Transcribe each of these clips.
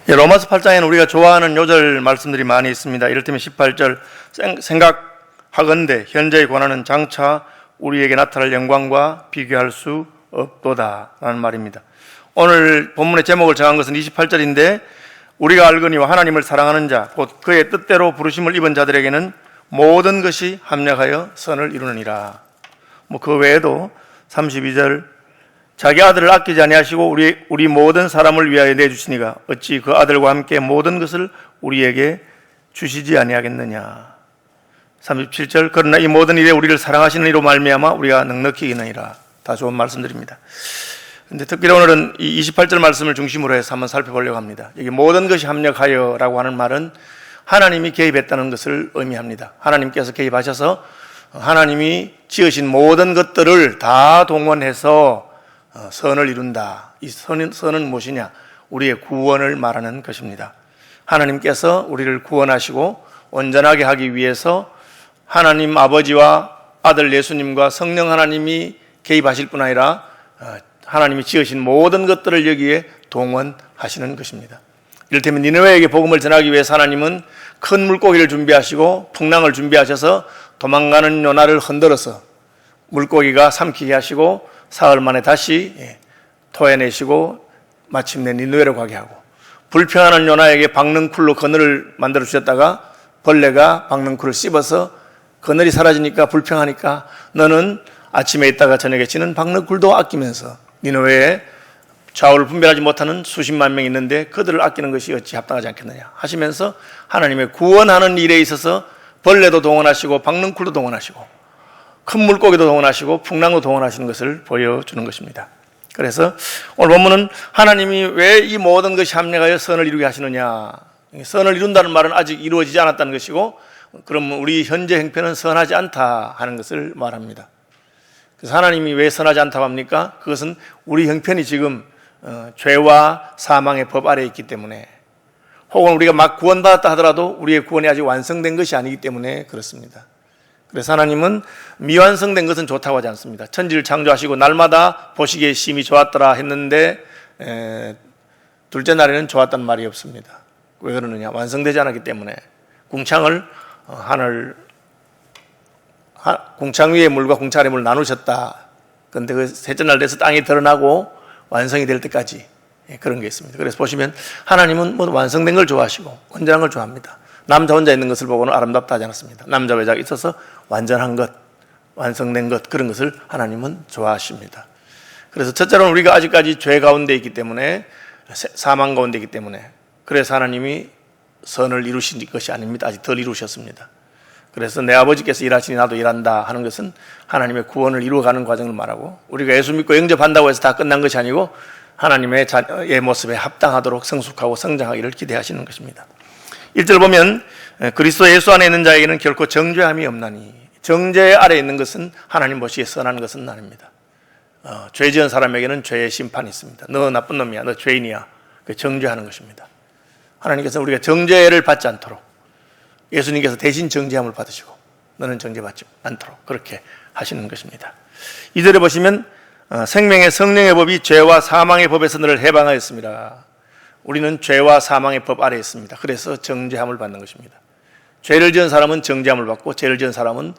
로마서 8장에는 우리가 좋아하는 요절 말씀들이 많이 있습니다. 이를테면 18절 생각하건대 현재의 고난은 장차 우리에게 나타날 영광과 비교할 수 없도다 라는 말입니다. 오늘 본문의 제목을 정한 것은 28절인데 우리가 알거니와 하나님을 사랑하는 자 곧 그의 뜻대로 부르심을 입은 자들에게는 모든 것이 합력하여 선을 이루느니라. 그 외에도 32절 자기 아들을 아끼지 아니하시고 우리 모든 사람을 위하여 내주시니가 어찌 그 아들과 함께 모든 것을 우리에게 주시지 아니하겠느냐. 37절 그러나 이 모든 일에 우리를 사랑하시는 이로 말미암아 우리가 넉넉히 이기느니라. 다 좋은 말씀들입니다. 근데 특별히 오늘은 이 28절 말씀을 중심으로 해서 한번 살펴보려고 합니다. 여기 모든 것이 합력하여 라고 하는 말은 하나님이 개입했다는 것을 의미합니다. 하나님께서 개입하셔서 하나님이 지으신 모든 것들을 다 동원해서 선을 이룬다. 이 선은 무엇이냐? 우리의 구원을 말하는 것입니다. 하나님께서 우리를 구원하시고 온전하게 하기 위해서 하나님 아버지와 아들 예수님과 성령 하나님이 개입하실 뿐 아니라 하나님이 지으신 모든 것들을 여기에 동원하시는 것입니다. 이를테면 니느웨에게 복음을 전하기 위해서 하나님은 큰 물고기를 준비하시고 풍랑을 준비하셔서 도망가는 요나를 흔들어서 물고기가 삼키게 하시고 사흘 만에 다시 토해내시고 마침내 니느웨로 가게 하고, 불평하는 요나에게 박능쿨로 그늘을 만들어 주셨다가 벌레가 박능쿨을 씹어서 그늘이 사라지니까 불평하니까 너는 아침에 있다가 저녁에 치는 박능쿨도 아끼면서 니느웨에 좌우를 분별하지 못하는 수십만 명이 있는데 그들을 아끼는 것이 어찌 합당하지 않겠느냐 하시면서 하나님의 구원하는 일에 있어서 벌레도 동원하시고 박능쿨도 동원하시고 큰 물고기도 동원하시고 풍랑도 동원하시는 것을 보여주는 것입니다. 그래서 오늘 본문은 하나님이 왜 이 모든 것이 합력하여 선을 이루게 하시느냐, 선을 이룬다는 말은 아직 이루어지지 않았다는 것이고 그럼 우리 현재 형편은 선하지 않다 하는 것을 말합니다. 그래서 하나님이 왜 선하지 않다고 합니까? 그것은 우리 형편이 지금 죄와 사망의 법 아래에 있기 때문에, 혹은 우리가 막 구원받았다 하더라도 우리의 구원이 아직 완성된 것이 아니기 때문에 그렇습니다. 그래서 하나님은 미완성된 것은 좋다고 하지 않습니다. 천지를 창조하시고 날마다 보시기에 심히 좋았더라 했는데 둘째 날에는 좋았다는 말이 없습니다. 왜 그러느냐? 완성되지 않았기 때문에. 궁창을 궁창 위의 물과 궁창 아래 물을 나누셨다. 그런데 그 셋째 날 돼서 땅이 드러나고 완성이 될 때까지 그런 게 있습니다. 그래서 보시면 하나님은 완성된 걸 좋아하시고 온전한 걸 좋아합니다. 남자 혼자 있는 것을 보고는 아름답다 하지 않았습니다. 남자 여자가 있어서 완전한 것, 완성된 것, 그런 것을 하나님은 좋아하십니다. 그래서 첫째로는 우리가 아직까지 죄 가운데 있기 때문에, 사망 가운데 있기 때문에, 그래서 하나님이 선을 이루신 것이 아닙니다. 아직 덜 이루셨습니다. 그래서 내 아버지께서 일하시니 나도 일한다 하는 것은 하나님의 구원을 이루어가는 과정을 말하고, 우리가 예수 믿고 영접한다고 해서 다 끝난 것이 아니고 하나님의 자녀의 모습에 합당하도록 성숙하고 성장하기를 기대하시는 것입니다. 1절 보면 그리스도 예수 안에 있는 자에게는 결코 정죄함이 없나니, 정죄 아래에 있는 것은 하나님 보시기에 선한 것은 아닙니다. 죄 지은 사람에게는 죄의 심판이 있습니다. 너 나쁜 놈이야, 너 죄인이야, 그 정죄하는 것입니다. 하나님께서 우리가 정죄를 받지 않도록, 예수님께서 대신 정죄함을 받으시고 너는 정죄받지 않도록 그렇게 하시는 것입니다. 2절에 보시면 생명의 성령의 법이 죄와 사망의 법에서 너를 해방하였습니다. 우리는 죄와 사망의 법 아래에 있습니다. 그래서 정죄함을 받는 것입니다. 죄를 지은 사람은 정죄함을 받고 죄를 지은 사람은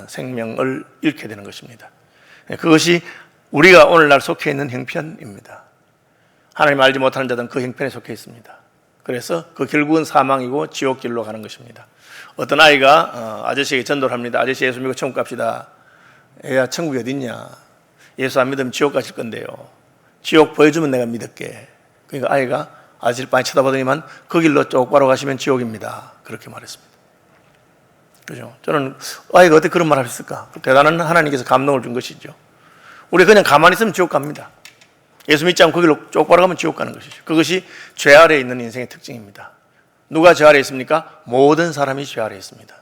생명을 잃게 되는 것입니다. 그것이 우리가 오늘날 속해 있는 형편입니다. 하나님 알지 못하는 자들은 그 형편에 속해 있습니다. 그래서 그 결국은 사망이고 지옥길로 가는 것입니다. 어떤 아이가 아저씨에게 전도를 합니다. 아저씨 예수 믿고 천국 갑시다. 애야 천국이 어딨냐? 예수 안 믿으면 지옥 가실 건데요. 지옥 보여주면 내가 믿을게. 그러니까 아이가 아저씨를 많이 쳐다보더니만 그 길로 똑바로 가시면 지옥입니다. 그렇게 말했습니다. 그죠? 저는 아이가 어떻게 그런 말을 했을까? 대단한 하나님께서 감동을 준 것이죠. 우리 그냥 가만히 있으면 지옥 갑니다. 예수 믿지 않고 그 길로 똑바로 가면 지옥 가는 것이죠. 그것이 죄 아래에 있는 인생의 특징입니다. 누가 죄 아래에 있습니까? 모든 사람이 죄 아래에 있습니다.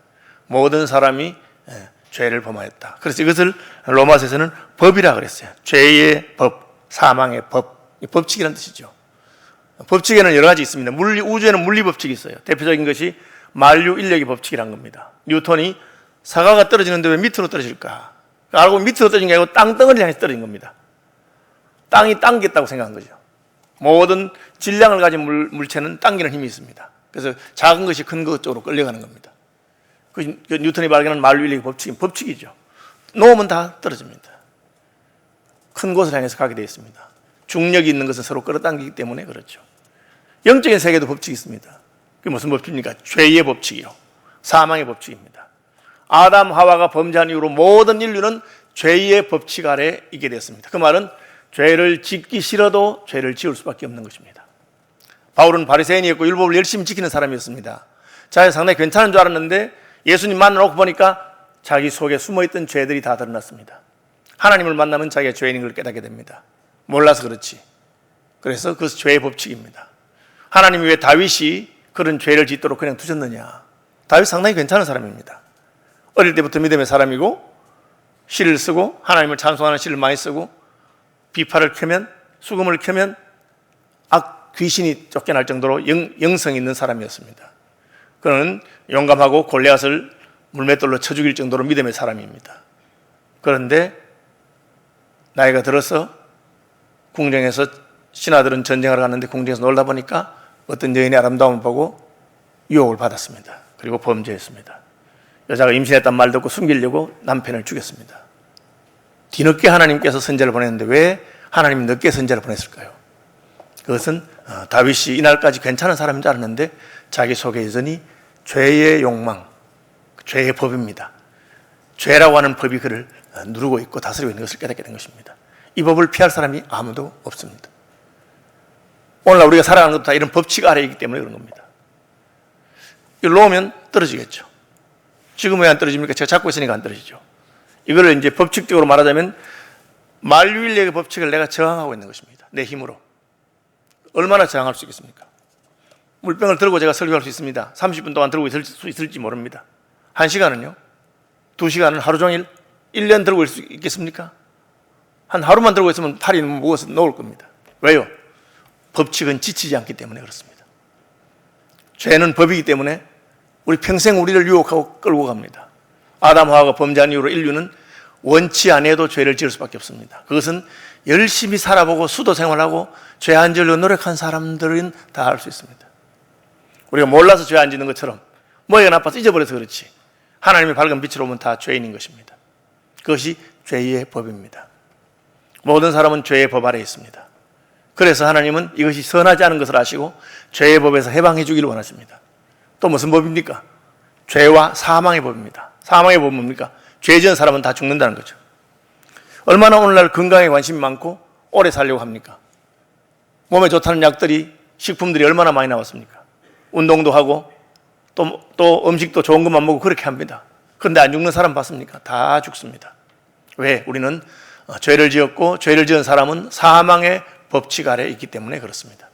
모든 사람이 죄를 범하였다. 그래서 이것을 로마서에서는 법이라 그랬어요. 죄의 법, 사망의 법, 법칙이라는 뜻이죠. 법칙에는 여러 가지 있습니다. 우주에는 물리 법칙이 있어요. 대표적인 것이 만류 인력의 법칙이란 겁니다. 뉴턴이 사과가 떨어지는데 왜 밑으로 떨어질까? 알고 밑으로 떨어진 게 아니고 땅덩어리를 향해서 떨어진 겁니다. 땅이 당겼다고 생각한 거죠. 모든 질량을 가진 물체는 당기는 힘이 있습니다. 그래서 작은 것이 큰 것 쪽으로 끌려가는 겁니다. 그 뉴턴이 발견한 만유인력의 법칙이죠. 놓으면 다 떨어집니다. 큰 곳을 향해서 가게 되어 있습니다. 중력이 있는 것은 서로 끌어당기기 때문에 그렇죠. 영적인 세계도 법칙이 있습니다. 그게 무슨 법칙입니까? 죄의 법칙이요. 사망의 법칙입니다. 아담 하와가 범죄한 이후로 모든 인류는 죄의 법칙 아래 있게 됐습니다. 그 말은 죄를 짓기 싫어도 죄를 지을 수밖에 없는 것입니다. 바울은 바리새인이었고 율법을 열심히 지키는 사람이었습니다. 자기가 상당히 괜찮은 줄 알았는데 예수님 만나놓고 보니까 자기 속에 숨어있던 죄들이 다 드러났습니다. 하나님을 만나면 자기가 죄인인 걸 깨닫게 됩니다. 몰라서 그렇지. 그래서 그것은 죄의 법칙입니다. 하나님이 왜 다윗이 그런 죄를 짓도록 그냥 두셨느냐. 다윗 상당히 괜찮은 사람입니다. 어릴 때부터 믿음의 사람이고 시를 쓰고 하나님을 찬송하는 시를 많이 쓰고 비파를 켜면 수금을 켜면 귀신이 쫓겨날 정도로 영성이 있는 사람이었습니다. 그는 용감하고 골리앗을 물맷돌로 쳐 죽일 정도로 믿음의 사람입니다. 그런데 나이가 들어서 궁정에서 신하들은 전쟁하러 갔는데 궁정에서 놀다 보니까 어떤 여인의 아름다움을 보고 유혹을 받았습니다. 그리고 범죄했습니다. 여자가 임신했단 말 듣고 숨기려고 남편을 죽였습니다. 뒤늦게 하나님께서 선지자를 보냈는데 왜 하나님이 늦게 선지자를 보냈을까요? 그것은 다윗이 이날까지 괜찮은 사람인 줄 알았는데 자기 속에 여전히 죄의 욕망, 죄의 법입니다. 죄라고 하는 법이 그를 누르고 있고 다스리고 있는 것을 깨닫게 된 것입니다. 이 법을 피할 사람이 아무도 없습니다. 오늘날 우리가 살아가는 것도 다 이런 법칙 아래에 있기 때문에 그런 겁니다. 이걸 놓으면 떨어지겠죠. 지금 왜 안 떨어집니까? 제가 잡고 있으니까 안 떨어지죠. 이거를 이제 법칙적으로 말하자면 만유인력의 법칙을 내가 저항하고 있는 것입니다. 내 힘으로. 얼마나 저항할 수 있겠습니까? 물병을 들고 제가 설교할 수 있습니다. 30분 동안 들고 있을 수 있을지 모릅니다. 1시간은요? 2시간은 하루 종일 1년 들고 있을 수 있겠습니까? 한 하루만 들고 있으면 팔이 무거워서 놓을 겁니다. 왜요? 법칙은 지치지 않기 때문에 그렇습니다. 죄는 법이기 때문에 우리 평생 우리를 유혹하고 끌고 갑니다. 아담 하와가 범죄한 이후로 인류는 원치 않아도 죄를 지을 수밖에 없습니다. 그것은 열심히 살아보고 수도 생활하고 죄 안 지으려고 노력한 사람들은 다 알 수 있습니다. 우리가 몰라서 죄 안 짓는 것처럼 머리가 나빠서 잊어버려서 그렇지 하나님의 밝은 빛으로 보면 다 죄인인 것입니다. 그것이 죄의 법입니다. 모든 사람은 죄의 법 아래에 있습니다. 그래서 하나님은 이것이 선하지 않은 것을 아시고 죄의 법에서 해방해 주기를 원하십니다. 또 무슨 법입니까? 죄와 사망의 법입니다. 사망의 법은 뭡니까? 죄 지은 사람은 다 죽는다는 거죠. 얼마나 오늘날 건강에 관심이 많고 오래 살려고 합니까? 몸에 좋다는 약들이, 식품들이 얼마나 많이 나왔습니까? 운동도 하고 또 음식도 좋은 것만 먹고 그렇게 합니다. 그런데 안 죽는 사람 봤습니까? 다 죽습니다. 왜? 우리는 죄를 지었고 죄를 지은 사람은 사망의 법칙 아래에 있기 때문에 그렇습니다.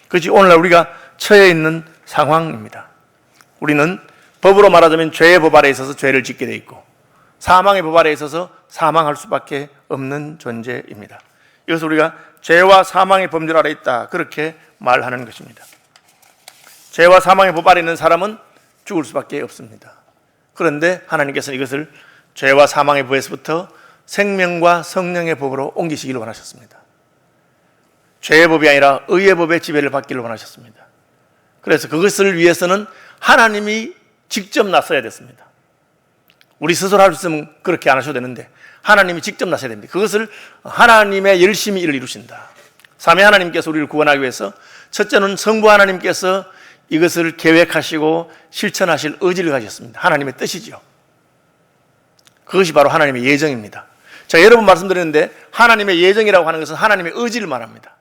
그것이 오늘날 우리가 처해 있는 상황입니다. 우리는 법으로 말하자면 죄의 법 아래에 있어서 죄를 짓게 돼 있고 사망의 법 아래에 있어서 사망할 수밖에 없는 존재입니다. 이것을 우리가 죄와 사망의 범죄 아래에 있다 그렇게 말하는 것입니다. 죄와 사망의 법 아래에 있는 사람은 죽을 수밖에 없습니다. 그런데 하나님께서는 이것을 죄와 사망의 법에서부터 생명과 성령의 법으로 옮기시기를 원하셨습니다. 죄의 법이 아니라 의의 법의 지배를 받기를 원하셨습니다. 그래서 그것을 위해서는 하나님이 직접 나서야 됐습니다. 우리 스스로 할 수 있으면 그렇게 안 하셔도 되는데 하나님이 직접 나서야 됩니다. 그것을 하나님의 열심히 일을 이루신다. 삼위 하나님께서 우리를 구원하기 위해서 첫째는 성부 하나님께서 이것을 계획하시고 실천하실 의지를 가졌습니다. 하나님의 뜻이죠. 그것이 바로 하나님의 예정입니다. 제가 여러 번 말씀드렸는데 하나님의 예정이라고 하는 것은 하나님의 의지를 말합니다.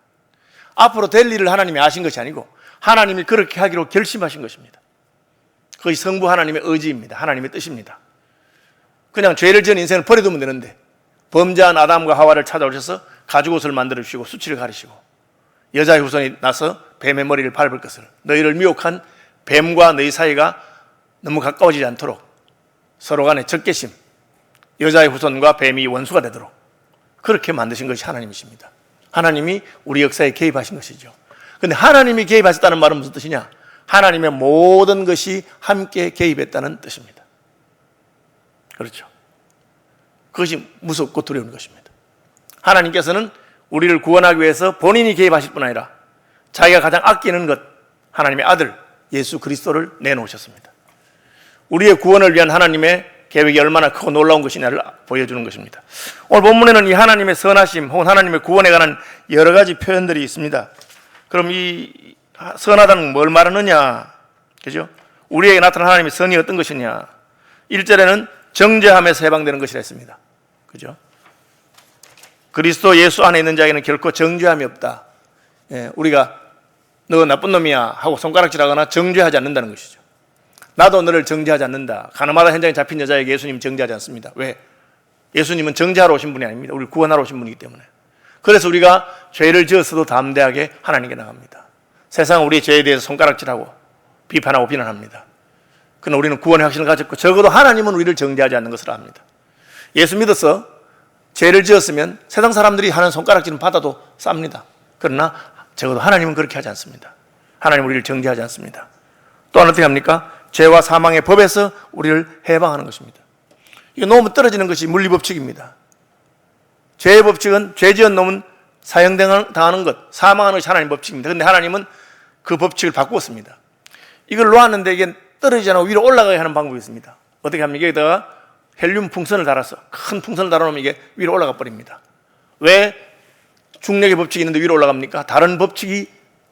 앞으로 될 일을 하나님이 아신 것이 아니고 하나님이 그렇게 하기로 결심하신 것입니다. 그것이 성부 하나님의 의지입니다. 하나님의 뜻입니다. 그냥 죄를 지은 인생을 버려두면 되는데 범죄한 아담과 하와를 찾아오셔서 가죽옷을 만들어 주시고 수치를 가리시고 여자의 후손이 나서 뱀의 머리를 밟을 것을 너희를 미혹한 뱀과 너희 사이가 너무 가까워지지 않도록 서로 간에 적개심 여자의 후손과 뱀이 원수가 되도록 그렇게 만드신 것이 하나님이십니다. 하나님이 우리 역사에 개입하신 것이죠. 그런데 하나님이 개입하셨다는 말은 무슨 뜻이냐? 하나님의 모든 것이 함께 개입했다는 뜻입니다. 그렇죠. 그것이 무섭고 두려운 것입니다. 하나님께서는 우리를 구원하기 위해서 본인이 개입하실 뿐 아니라 자기가 가장 아끼는 것, 하나님의 아들 예수 그리스도를 내놓으셨습니다. 우리의 구원을 위한 하나님의 계획이 얼마나 크고 놀라운 것이냐를 보여주는 것입니다. 오늘 본문에는 이 하나님의 선하심 혹은 하나님의 구원에 관한 여러 가지 표현들이 있습니다. 그럼 이 선하다는 뭘 말하느냐? 그죠? 우리에게 나타난 하나님의 선이 어떤 것이냐? 1절에는 정죄함에서 해방되는 것이라 했습니다. 그죠? 그리스도 예수 안에 있는 자에게는 결코 정죄함이 없다. 우리가 너 나쁜 놈이야 하고 손가락질하거나 정죄하지 않는다는 것이죠. 나도 너를 정죄하지 않는다. 가늠하다 현장에 잡힌 여자에게 예수님 정죄하지 않습니다. 왜? 예수님은 정죄하러 오신 분이 아닙니다. 우리를 구원하러 오신 분이기 때문에. 그래서 우리가 죄를 지었어도 담대하게 하나님께 나갑니다. 세상은 우리의 죄에 대해서 손가락질하고 비판하고 비난합니다. 그러나 우리는 구원의 확신을 가졌고 적어도 하나님은 우리를 정죄하지 않는 것을 압니다. 예수 믿어서 죄를 지었으면 세상 사람들이 하는 손가락질은 받아도 쌉니다. 그러나 적어도 하나님은 그렇게 하지 않습니다. 하나님은 우리를 정죄하지 않습니다. 또한 어떻게 합니까? 죄와 사망의 법에서 우리를 해방하는 것입니다. 이거 너무 떨어지는 것이 물리법칙입니다. 죄의 법칙은 죄 지은 놈은 사형당하는 것, 사망하는 것이 하나님의 법칙입니다. 그런데 하나님은 그 법칙을 바꾸었습니다. 이걸 놓았는데 이게 떨어지지 않고 위로 올라가게 하는 방법이 있습니다. 어떻게 합니까? 여기다가 헬륨 풍선을 달아서 큰 풍선을 달아놓으면 이게 위로 올라가 버립니다. 왜 중력의 법칙이 있는데 위로 올라갑니까? 다른 법칙이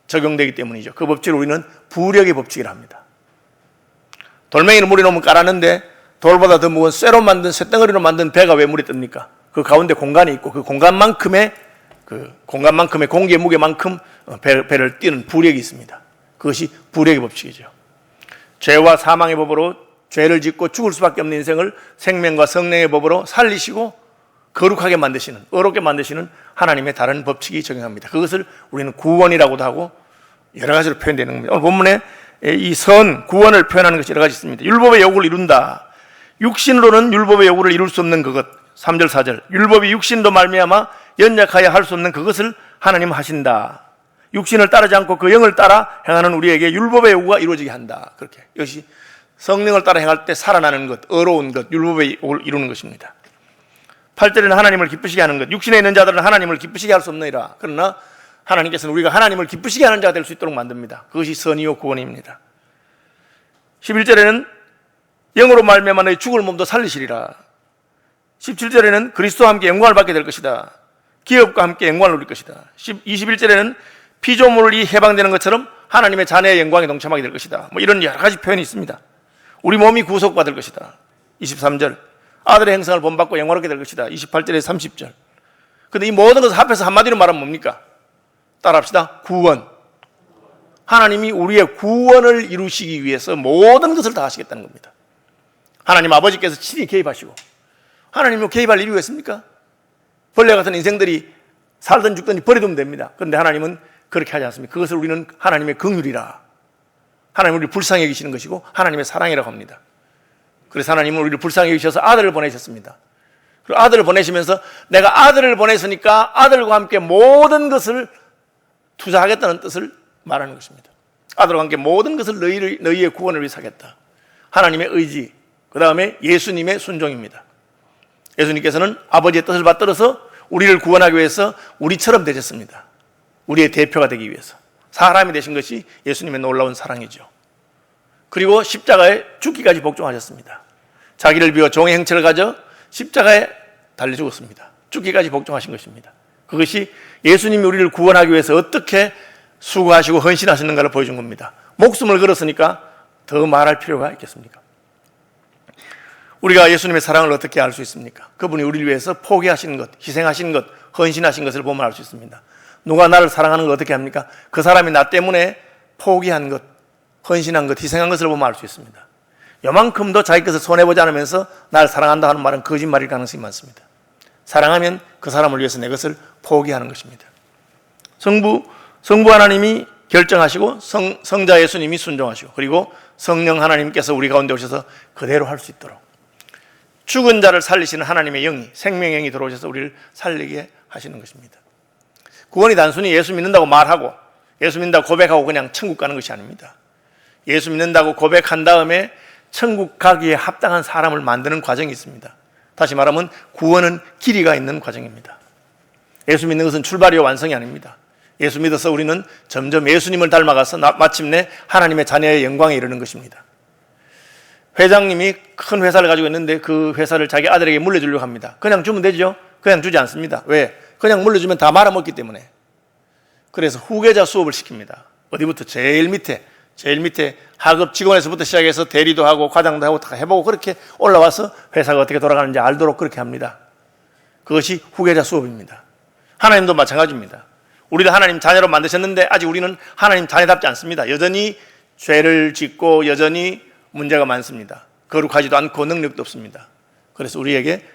적용되기 때문이죠. 그 법칙을 우리는 부력의 법칙이라 합니다. 돌멩이를 물에 넣으면 깔았는데 돌보다 더 무거운 쇠로 만든 쇳덩어리로 만든 배가 왜 물에 뜹니까? 그 가운데 공간이 있고 그 공간만큼의 공기의 무게만큼 배를 띄는 부력이 있습니다. 그것이 부력의 법칙이죠. 죄와 사망의 법으로 죄를 짓고 죽을 수밖에 없는 인생을 생명과 성령의 법으로 살리시고 거룩하게 만드시는, 의롭게 만드시는 하나님의 다른 법칙이 적용합니다. 그것을 우리는 구원이라고도 하고 여러 가지로 표현되는 겁니다. 오늘 본문에 이 구원을 표현하는 것이 여러 가지 있습니다. 율법의 요구를 이룬다. 육신으로는 율법의 요구를 이룰 수 없는 그것. 3절 4절. 율법이 육신으로 말미암아 연약하여 할 수 없는 그것을 하나님은 하신다. 육신을 따르지 않고 그 영을 따라 행하는 우리에게 율법의 요구가 이루어지게 한다. 그렇게. 이것이 성령을 따라 행할 때 살아나는 것, 의로운 것, 율법의 요구를 이루는 것입니다. 8절에는 하나님을 기쁘시게 하는 것. 육신에 있는 자들은 하나님을 기쁘시게 할 수 없느니라. 그러나 하나님께서는 우리가 하나님을 기쁘시게 하는 자가 될 수 있도록 만듭니다. 그것이 선이요 구원입니다. 11절에는 영으로 말미암아 너희 죽을 몸도 살리시리라. 17절에는 그리스도와 함께 영광을 받게 될 것이다. 기업과 함께 영광을 누릴 것이다. 21절에는 피조물이 해방되는 것처럼 하나님의 자녀의 영광에 동참하게 될 것이다. 이런 여러 가지 표현이 있습니다. 우리 몸이 구속받을 것이다. 23절 아들의 행성을 본받고 영화롭게 될 것이다. 28절에 30절. 그런데 이 모든 것을 합해서 한마디로 말하면 뭡니까? 따라합시다. 구원. 하나님이 우리의 구원을 이루시기 위해서 모든 것을 다 하시겠다는 겁니다. 하나님 아버지께서 친히 개입하시고, 하나님은 개입할 이유가 있습니까? 벌레 같은 인생들이 살든 죽든 버려두면 됩니다. 그런데 하나님은 그렇게 하지 않습니다. 그것을 우리는 하나님의 긍휼이라, 하나님은 우리를 불쌍히 여기시는 것이고 하나님의 사랑이라고 합니다. 그래서 하나님은 우리를 불쌍히 여기셔서 아들을 보내셨습니다. 그리고 아들을 보내시면서 내가 아들을 보냈으니까 아들과 함께 모든 것을 투자하겠다는 뜻을 말하는 것입니다. 아들과 함께 모든 것을 너희의 구원을 위해서 하겠다. 하나님의 의지, 그 다음에 예수님의 순종입니다. 예수님께서는 아버지의 뜻을 받들어서 우리를 구원하기 위해서 우리처럼 되셨습니다. 우리의 대표가 되기 위해서 사람이 되신 것이 예수님의 놀라운 사랑이죠. 그리고 십자가에 죽기까지 복종하셨습니다. 자기를 비워 종의 형체를 가져 십자가에 달려 죽었습니다. 죽기까지 복종하신 것입니다. 그것이 예수님이 우리를 구원하기 위해서 어떻게 수고하시고 헌신하셨는가를 보여준 겁니다. 목숨을 걸었으니까 더 말할 필요가 있겠습니까? 우리가 예수님의 사랑을 어떻게 알 수 있습니까? 그분이 우리를 위해서 포기하신 것, 희생하신 것, 헌신하신 것을 보면 알 수 있습니다. 누가 나를 사랑하는 걸 어떻게 합니까? 그 사람이 나 때문에 포기한 것, 헌신한 것, 희생한 것을 보면 알 수 있습니다. 요만큼도 자기 것을 손해보지 않으면서 나를 사랑한다 하는 말은 거짓말일 가능성이 많습니다. 사랑하면 그 사람을 위해서 내 것을 포기하는 것입니다. 성부 하나님이 결정하시고 성자 예수님이 순종하시고 그리고 성령 하나님께서 우리 가운데 오셔서 그대로 할 수 있도록 죽은 자를 살리시는 하나님의 영이, 생명의 영이 들어오셔서 우리를 살리게 하시는 것입니다. 구원이 단순히 예수 믿는다고 말하고 예수 믿는다고 고백하고 그냥 천국 가는 것이 아닙니다. 예수 믿는다고 고백한 다음에 천국 가기에 합당한 사람을 만드는 과정이 있습니다. 다시 말하면 구원은 길이가 있는 과정입니다. 예수 믿는 것은 출발이요 완성이 아닙니다. 예수 믿어서 우리는 점점 예수님을 닮아가서 마침내 하나님의 자녀의 영광에 이르는 것입니다. 회장님이 큰 회사를 가지고 있는데 그 회사를 자기 아들에게 물려주려고 합니다. 그냥 주면 되죠? 그냥 주지 않습니다. 왜? 그냥 물려주면 다 말아먹기 때문에. 그래서 후계자 수업을 시킵니다. 어디부터? 제일 밑에 하급 직원에서부터 시작해서 대리도 하고 과장도 하고 다 해보고 그렇게 올라와서 회사가 어떻게 돌아가는지 알도록 그렇게 합니다. 그것이 후계자 수업입니다. 하나님도 마찬가지입니다. 우리를 하나님 자녀로 만드셨는데 아직 우리는 하나님 자녀답지 않습니다. 여전히 죄를 짓고 여전히 문제가 많습니다. 거룩하지도 않고 능력도 없습니다. 그래서 우리에게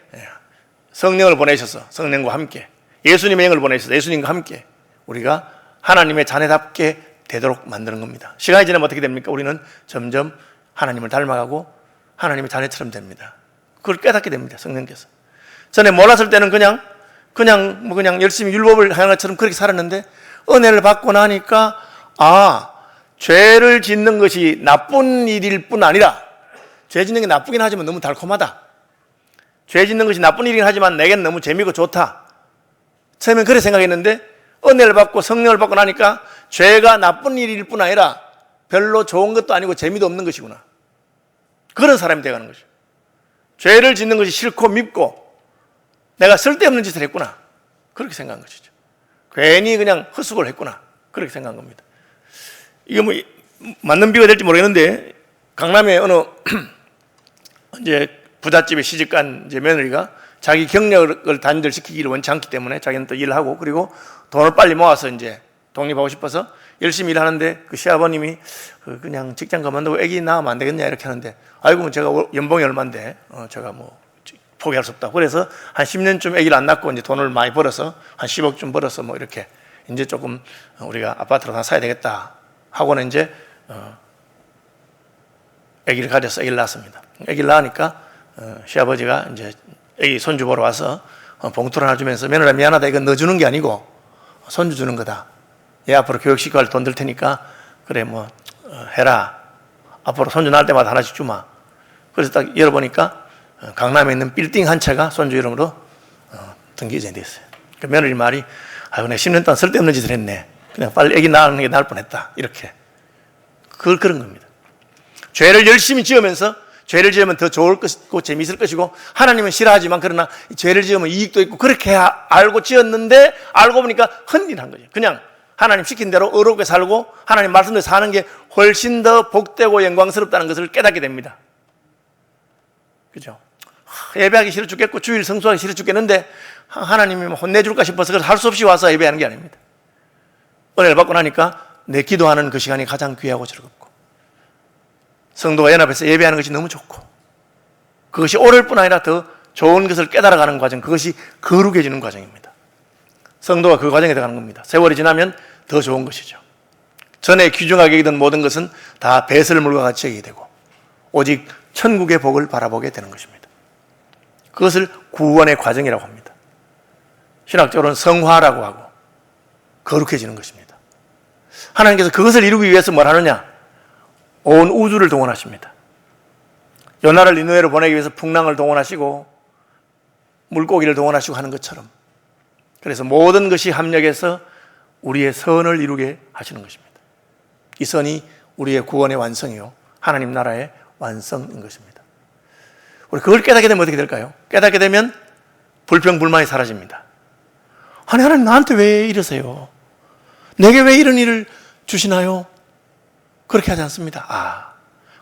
성령을 보내셔서 성령과 함께 예수님의 영을 보내셔서 예수님과 함께 우리가 하나님의 자녀답게 되도록 만드는 겁니다. 시간이 지나면 어떻게 됩니까? 우리는 점점 하나님을 닮아가고 하나님의 자녀처럼 됩니다. 그걸 깨닫게 됩니다. 성령께서. 전에 몰랐을 때는 그냥 열심히 율법을 하는 것처럼 그렇게 살았는데 은혜를 받고 나니까 죄를 짓는 것이 나쁜 일일 뿐 아니라 죄 짓는 게 나쁘긴 하지만 너무 달콤하다. 죄 짓는 것이 나쁜 일이긴 하지만 내겐 너무 재미있고 좋다. 처음엔 그렇게 생각했는데 은혜를 받고 성령을 받고 나니까 죄가 나쁜 일일 뿐 아니라 별로 좋은 것도 아니고 재미도 없는 것이구나. 그런 사람이 되어가는 거죠. 죄를 짓는 것이 싫고 밉고 내가 쓸데없는 짓을 했구나. 그렇게 생각한 것이죠. 괜히 그냥 헛수고를 했구나. 그렇게 생각한 겁니다. 이게 뭐 맞는 비유가 될지 모르겠는데 강남에 어느 이제 부잣집에 시집간 이제 며느리가 자기 경력을 단절시키기를 원치 않기 때문에 자기는 또 일을 하고 그리고 돈을 빨리 모아서 이제 독립하고 싶어서 열심히 일하는데 그 시아버님이 그냥 직장 그만두고 아기 낳으면 안 되겠냐 이렇게 하는데 아이고 제가 연봉이 얼마인데 제가 뭐 포기할 수 없다. 그래서 한 10년쯤 아기를 안 낳고 이제 돈을 많이 벌어서 한 10억쯤 벌어서 뭐 이렇게 이제 조금 우리가 아파트를 하나 사야 되겠다 하고는 이제 아기를 가져서 아기를 낳았습니다. 아기를 낳으니까 시아버지가 이제 아기 손주 보러 와서 봉투를 하나 주면서 며느라 미안하다. 이건 너 주는 게 아니고 손주 주는 거다. 얘 앞으로 교육시켜갈 돈 들 테니까 그래 뭐 해라. 앞으로 손주 낳을 때마다 하나씩 주마. 그래서 딱 열어보니까 강남에 있는 빌딩 한 채가 손주 이름으로 등기이전이 됐어요. 그 며느리 말이 아유 내가 10년 동안 쓸데없는 짓을 했네. 그냥 빨리 아기 낳는 게 나을 뻔했다. 이렇게. 그런 겁니다. 죄를 열심히 지으면서 죄를 지으면 더 좋을 것이고 재미있을 것이고 하나님은 싫어하지만 그러나 죄를 지으면 이익도 있고 그렇게 알고 지었는데 알고 보니까 헌일한 거죠. 그냥 하나님 시킨 대로 의롭게 살고 하나님 말씀대로 사는 게 훨씬 더 복되고 영광스럽다는 것을 깨닫게 됩니다. 그죠? 예배하기 싫어 죽겠고 주일 성수하기 싫어 죽겠는데 하나님이 혼내줄까 싶어서 그래서 할 수 없이 와서 예배하는 게 아닙니다. 은혜를 받고 나니까 내 기도하는 그 시간이 가장 귀하고 즐겁고 성도가 연합해서 예배하는 것이 너무 좋고 그것이 옳을 뿐 아니라 더 좋은 것을 깨달아가는 과정, 그것이 거룩해지는 과정입니다. 성도가 그 과정에 들어가는 겁니다. 세월이 지나면 더 좋은 것이죠. 전에 귀중하게 여기던 모든 것은 다 배설물과 같이 여기게 되고 오직 천국의 복을 바라보게 되는 것입니다. 그것을 구원의 과정이라고 합니다. 신학적으로는 성화라고 하고 거룩해지는 것입니다. 하나님께서 그것을 이루기 위해서 뭘 하느냐? 온 우주를 동원하십니다. 요나를 니느웨로 보내기 위해서 풍랑을 동원하시고 물고기를 동원하시고 하는 것처럼 그래서 모든 것이 합력해서 우리의 선을 이루게 하시는 것입니다. 이 선이 우리의 구원의 완성이요 하나님 나라의 완성인 것입니다. 우리 그걸 깨닫게 되면 어떻게 될까요? 깨닫게 되면 불평불만이 사라집니다. 아니 하나님 나한테 왜 이러세요? 내게 왜 이런 일을 주시나요? 그렇게 하지 않습니다.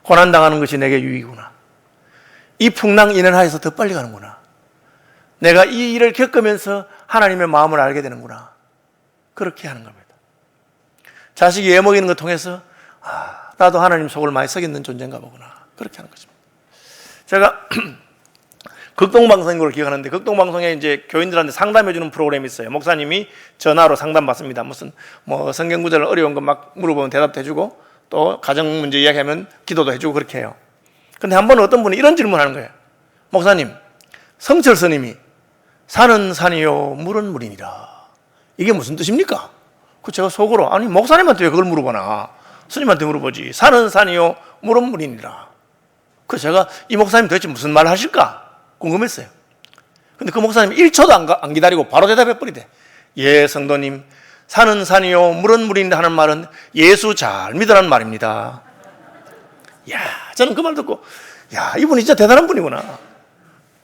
고난당하는 것이 내게 유익이구나. 이 풍랑 인연하에서 더 빨리 가는구나. 내가 이 일을 겪으면서 하나님의 마음을 알게 되는구나. 그렇게 하는 겁니다. 자식이 애 먹이는 것 통해서 나도 하나님 속을 많이 썩이는 존재인가 보구나. 그렇게 하는 것입니다. 제가 극동방송인 걸로 기억하는데 극동방송에 이제 교인들한테 상담해 주는 프로그램이 있어요. 목사님이 전화로 상담 받습니다. 무슨 뭐 성경 구절 어려운 거 막 물어보면 대답도 해주고 또 가정 문제 이야기하면 기도도 해주고 그렇게 해요. 근데 한 번은 어떤 분이 이런 질문을 하는 거예요. 목사님, 성철 스님이 산은 산이요 물은 물이니라. 이게 무슨 뜻입니까? 그 제가 속으로 아니 목사님한테 왜 그걸 물어보나? 스님한테 물어보지. 산은 산이요 물은 물이니라. 그 제가 이 목사님 도대체 무슨 말을 하실까 궁금했어요. 근데 그 목사님이 1초도 안 기다리고 바로 대답해 버리대. 예, 성도님, 산은 산이요 물은 물인데 하는 말은 예수 잘 믿으라는 말입니다. 야, 저는 그 말 듣고 야, 이분이 진짜 대단한 분이구나.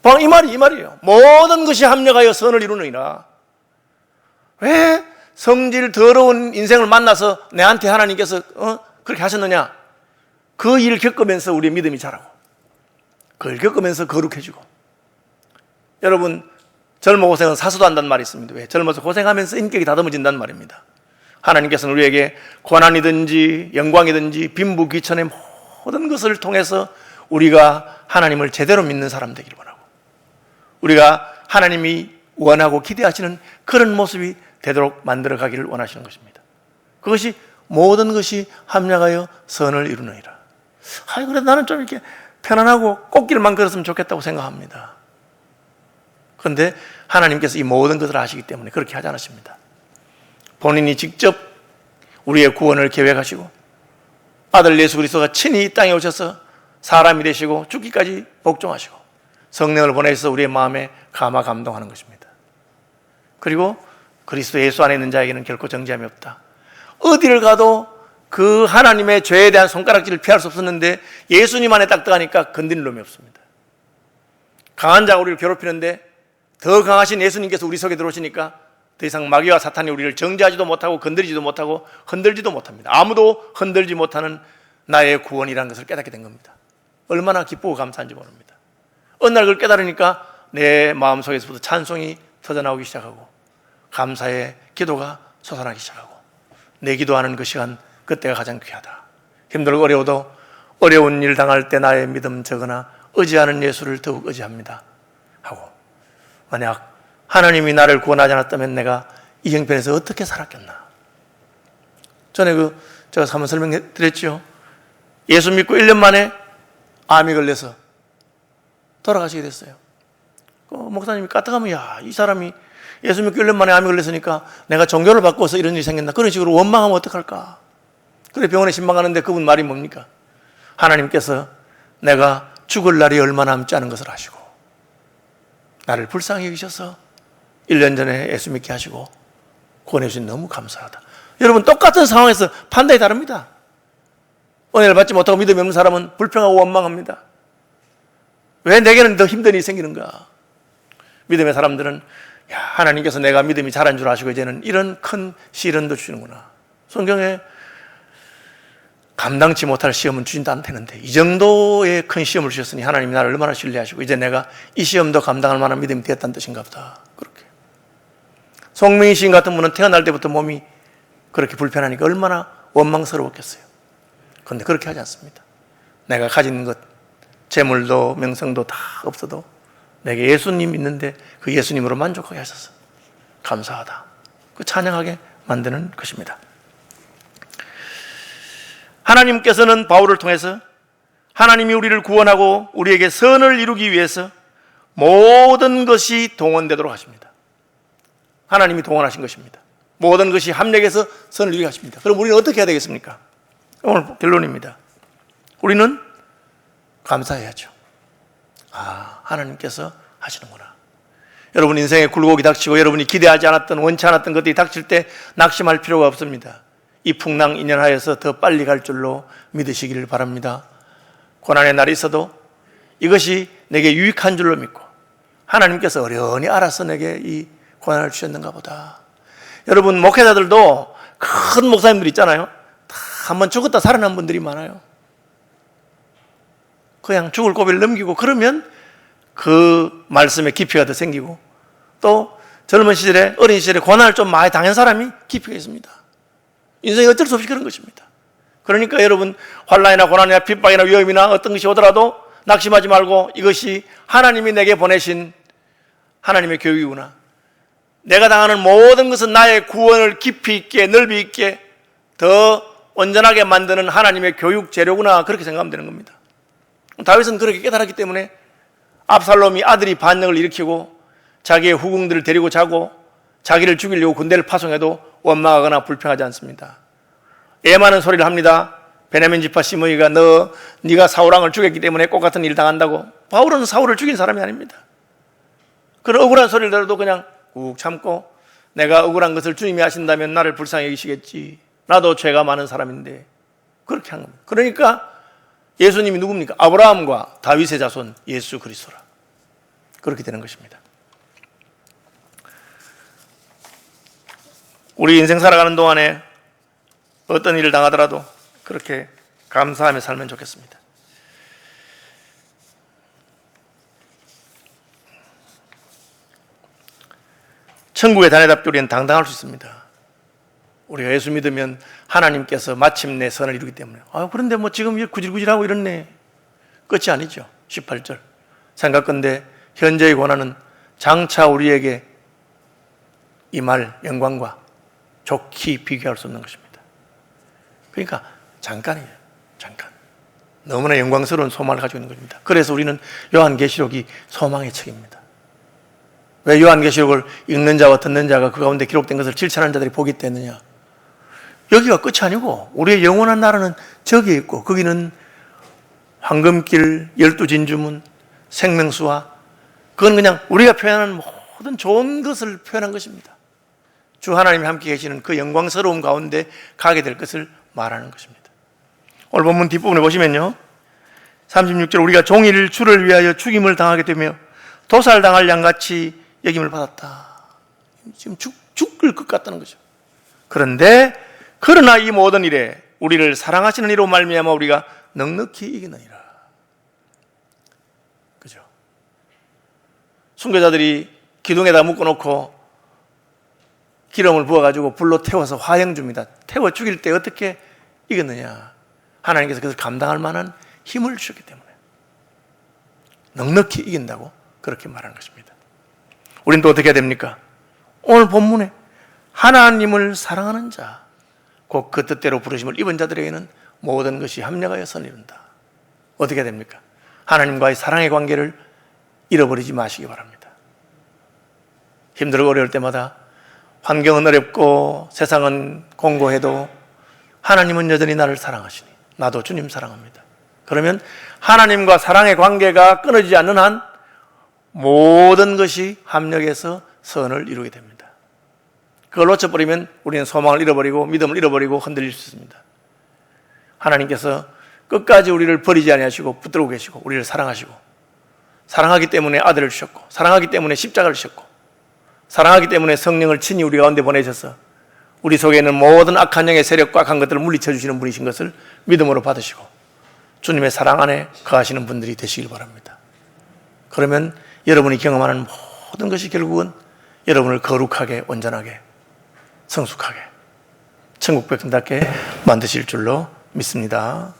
바로 이 말이에요. 모든 것이 합력하여 선을 이루느니라. 왜 성질 더러운 인생을 만나서 내한테 하나님께서 그렇게 하셨느냐? 그 일을 겪으면서 우리의 믿음이 자라고, 그걸 겪으면서 거룩해지고. 여러분, 젊어 고생은 사수도 한다는 말이 있습니다. 왜? 젊어서 고생하면서 인격이 다듬어진다는 말입니다. 하나님께서는 우리에게 고난이든지 영광이든지 빈부 귀천의 모든 것을 통해서 우리가 하나님을 제대로 믿는 사람 되기를 원하고, 우리가 하나님이 원하고 기대하시는 그런 모습이 되도록 만들어 가기를 원하시는 것입니다. 그것이 모든 것이 합력하여 선을 이루느니라. 그래도 나는 좀 이렇게 편안하고 꽃길만 걸었으면 좋겠다고 생각합니다. 그런데 하나님께서 이 모든 것을 아시기 때문에 그렇게 하지 않으십니다. 본인이 직접 우리의 구원을 계획하시고 아들 예수 그리스도가 친히 이 땅에 오셔서 사람이 되시고 죽기까지 복종하시고 성령을 보내셔서 우리의 마음에 감화 감동하는 것입니다. 그리고 그리스도 예수 안에 있는 자에게는 결코 정죄함이 없다. 어디를 가도 그 하나님의 죄에 대한 손가락질을 피할 수 없었는데 예수님 안에 딱 들어가니까 건드릴 놈이 없습니다. 강한 자가 우리를 괴롭히는데 더 강하신 예수님께서 우리 속에 들어오시니까 더 이상 마귀와 사탄이 우리를 정죄하지도 못하고 건드리지도 못하고 흔들지도 못합니다. 아무도 흔들지 못하는 나의 구원이라는 것을 깨닫게 된 겁니다. 얼마나 기쁘고 감사한지 모릅니다. 어느 날 그걸 깨달으니까 내 마음속에서부터 찬송이 터져나오기 시작하고 감사의 기도가 솟아나기 시작하고 내 기도하는 그 시간, 그때가 가장 귀하다. 힘들고 어려워도 어려운 일 당할 때 나의 믿음 적으나 의지하는 예수를 더욱 의지합니다 하고, 만약 하나님이 나를 구원하지 않았다면 내가 이 형편에서 어떻게 살았겠나. 전에 제가 한번 설명해 드렸죠. 예수 믿고 1년 만에 암이 걸려서 돌아가시게 됐어요. 목사님이 까딱하면 야, 이 사람이 예수 믿고 1년 만에 암이 걸렸으니까 내가 종교를 바꿔서 이런 일이 생겼나, 그런 식으로 원망하면 어떡할까. 그래 병원에 신방하는데 그분 말이 뭡니까? 하나님께서 내가 죽을 날이 얼마 남지 않은 것을 아시고 나를 불쌍히 여기셔서 1년 전에 예수 믿게 하시고 구원해 주신 너무 감사하다. 여러분, 똑같은 상황에서 판단이 다릅니다. 은혜를 받지 못하고 믿음이 없는 사람은 불평하고 원망합니다. 왜 내게는 더 힘든 일이 생기는가? 믿음의 사람들은 야, 하나님께서 내가 믿음이 자란 줄 아시고 이제는 이런 큰 시련도 주시는구나. 성경에 감당치 못할 시험은 주신다 안 되는데 이 정도의 큰 시험을 주셨으니 하나님이 나를 얼마나 신뢰하시고 이제 내가 이 시험도 감당할 만한 믿음이 되었다는 뜻인가 보다. 그렇게 송민희 시인 같은 분은 태어날 때부터 몸이 그렇게 불편하니까 얼마나 원망스러웠겠어요. 그런데 그렇게 하지 않습니다. 내가 가진 것, 재물도 명성도 다 없어도 내게 예수님 있는데 그 예수님으로 만족하게 하셔서 감사하다. 그 찬양하게 만드는 것입니다. 하나님께서는 바울을 통해서 하나님이 우리를 구원하고 우리에게 선을 이루기 위해서 모든 것이 동원되도록 하십니다. 하나님이 동원하신 것입니다. 모든 것이 합력해서 선을 이루게 하십니다. 그럼 우리는 어떻게 해야 되겠습니까? 오늘 결론입니다. 우리는 감사해야죠. 하나님께서 하시는구나. 여러분 인생에 굴곡이 닥치고 여러분이 기대하지 않았던, 원치 않았던 것들이 닥칠 때 낙심할 필요가 없습니다. 이 풍랑 인연하여서 더 빨리 갈 줄로 믿으시기를 바랍니다. 고난의 날이 있어도 이것이 내게 유익한 줄로 믿고 하나님께서 어련히 알아서 내게 이 고난을 주셨는가 보다. 여러분 목회자들도 큰 목사님들 있잖아요. 다 한번 죽었다 살아난 분들이 많아요. 그냥 죽을 고비를 넘기고 그러면 그 말씀에 깊이가 더 생기고 또 젊은 시절에 어린 시절에 고난을 좀 많이 당한 사람이 깊이가 있습니다. 인생이 어쩔 수 없이 그런 것입니다. 그러니까 여러분 환난이나 고난이나 핍박이나 위험이나 어떤 것이 오더라도 낙심하지 말고 이것이 하나님이 내게 보내신 하나님의 교육이구나. 내가 당하는 모든 것은 나의 구원을 깊이 있게 넓이 있게 더 온전하게 만드는 하나님의 교육 재료구나. 그렇게 생각하면 되는 겁니다. 다윗은 그렇게 깨달았기 때문에 압살롬이 아들이 반역을 일으키고 자기의 후궁들을 데리고 자고 자기를 죽이려고 군대를 파송해도 원망하거나 불평하지 않습니다. 애 많은 소리를 합니다. 베냐민 지파 시므이가 네가 사울왕을 죽였기 때문에 똑같은 일을 당한다고. 바울은 사울을 죽인 사람이 아닙니다. 그런 억울한 소리를 들어도 그냥 꾹 참고 내가 억울한 것을 주님이 하신다면 나를 불쌍히 여기시겠지. 나도 죄가 많은 사람인데. 그렇게 한 겁니다. 그러니까 예수님이 누굽니까? 아브라함과 다윗의 자손 예수 그리스도라. 그렇게 되는 것입니다. 우리 인생 살아가는 동안에 어떤 일을 당하더라도 그렇게 감사하며 살면 좋겠습니다. 천국에 다니답게 우리는 당당할 수 있습니다. 우리가 예수 믿으면 하나님께서 마침내 선을 이루기 때문에 그런데 뭐 지금 구질구질하고 이렇네. 끝이 아니죠. 18절 생각건대 현재의 고난은 장차 우리에게 임할 영광과 좋게 비교할 수 없는 것입니다. 그러니까 잠깐이에요. 잠깐. 너무나 영광스러운 소망을 가지고 있는 것입니다. 그래서 우리는 요한계시록이 소망의 책입니다. 왜 요한계시록을 읽는 자와 듣는 자가 그 가운데 기록된 것을 질찬하는 자들이 복이 있겠느냐? 여기가 끝이 아니고 우리의 영원한 나라는 저기에 있고 거기는 황금길, 12진주문, 생명수와 그건 그냥 우리가 표현하는 모든 좋은 것을 표현한 것입니다. 주 하나님이 함께 계시는 그 영광스러움 가운데 가게 될 것을 말하는 것입니다. 오늘 본문 뒷부분에 보시면요 36절 우리가 종일 주를 위하여 죽임을 당하게 되며 도살당할 양같이 여김을 받았다. 지금 죽을 것 같다는 거죠. 그러나 이 모든 일에 우리를 사랑하시는 이로 말미암아 우리가 넉넉히 이기느니라. 그죠? 순교자들이 기둥에다 묶어놓고 기름을 부어가지고 불로 태워서 화형 줍니다. 태워 죽일 때 어떻게 이겼느냐? 하나님께서 그것을 감당할 만한 힘을 주셨기 때문에 넉넉히 이긴다고 그렇게 말하는 것입니다. 우린 또 어떻게 해야 됩니까? 오늘 본문에 하나님을 사랑하는 자, 곧 그 뜻대로 부르심을 입은 자들에게는 모든 것이 합력하여 선을 이룬다. 어떻게 해야 됩니까? 하나님과의 사랑의 관계를 잃어버리지 마시기 바랍니다. 힘들고 어려울 때마다 환경은 어렵고 세상은 공고해도 하나님은 여전히 나를 사랑하시니 나도 주님 사랑합니다. 그러면 하나님과 사랑의 관계가 끊어지지 않는 한 모든 것이 합력해서 선을 이루게 됩니다. 그걸 놓쳐버리면 우리는 소망을 잃어버리고 믿음을 잃어버리고 흔들릴 수 있습니다. 하나님께서 끝까지 우리를 버리지 아니하시고 붙들고 계시고 우리를 사랑하시고 사랑하기 때문에 아들을 주셨고 사랑하기 때문에 십자가를 주셨고 사랑하기 때문에 성령을 친히 우리 가운데 보내셔서 우리 속에 있는 모든 악한 영의 세력과 악한 것들을 물리쳐 주시는 분이신 것을 믿음으로 받으시고 주님의 사랑 안에 거하시는 분들이 되시길 바랍니다. 그러면 여러분이 경험하는 모든 것이 결국은 여러분을 거룩하게 온전하게 성숙하게 천국 백성답게 만드실 줄로 믿습니다.